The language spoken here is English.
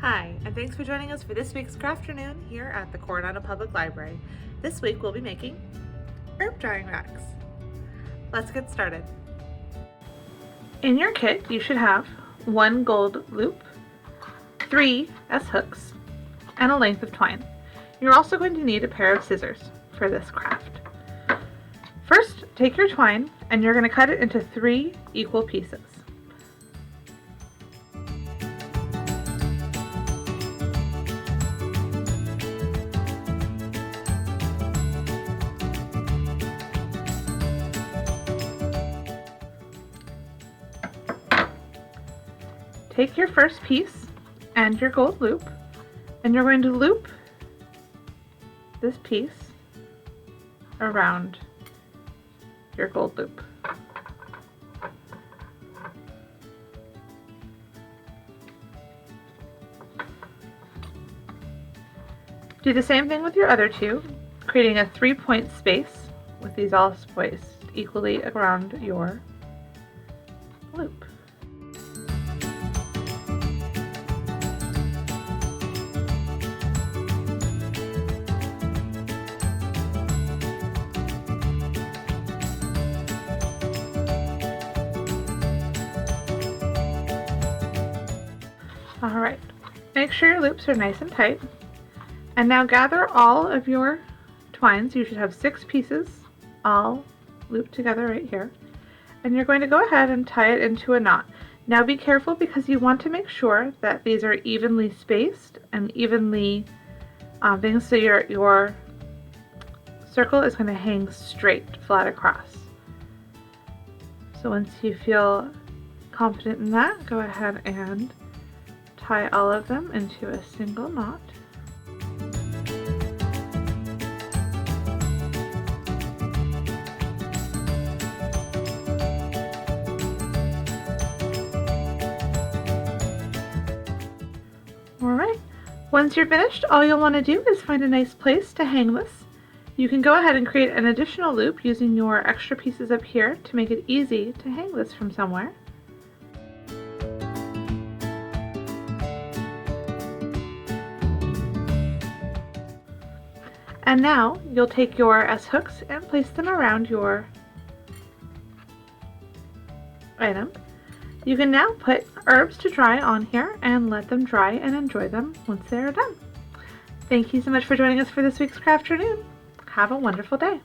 Hi, and thanks for joining us for this week's Crafternoon here at the Coronado Public Library. This week we'll be making herb drying racks. Let's get started. In your kit you should have one gold loop, 3 S-hooks, and a length of twine. You're also going to need a pair of scissors for this craft. First, take your twine and you're going to cut it into 3 equal pieces. Take your first piece and your gold loop, and you're going to loop this piece around your gold loop. Do the same thing with your other two, creating a 3-point space with these all spaced equally around your loop. Alright, make sure your loops are nice and tight. And now gather all of your twines. You should have 6 pieces all looped together right here. And you're going to go ahead and tie it into a knot. Now be careful because you want to make sure that these are evenly spaced and evenly things so your circle is going to hang straight, flat across. So once you feel confident in that, go ahead and tie all of them into a single knot. Alright, once you're finished, all you'll want to do is find a nice place to hang this. You can go ahead and create an additional loop using your extra pieces up here to make it easy to hang this from somewhere. And now you'll take your S-hooks and place them around your item. You can now put herbs to dry on here and let them dry and enjoy them once they are done. Thank you so much for joining us for this week's Crafternoon. Have a wonderful day.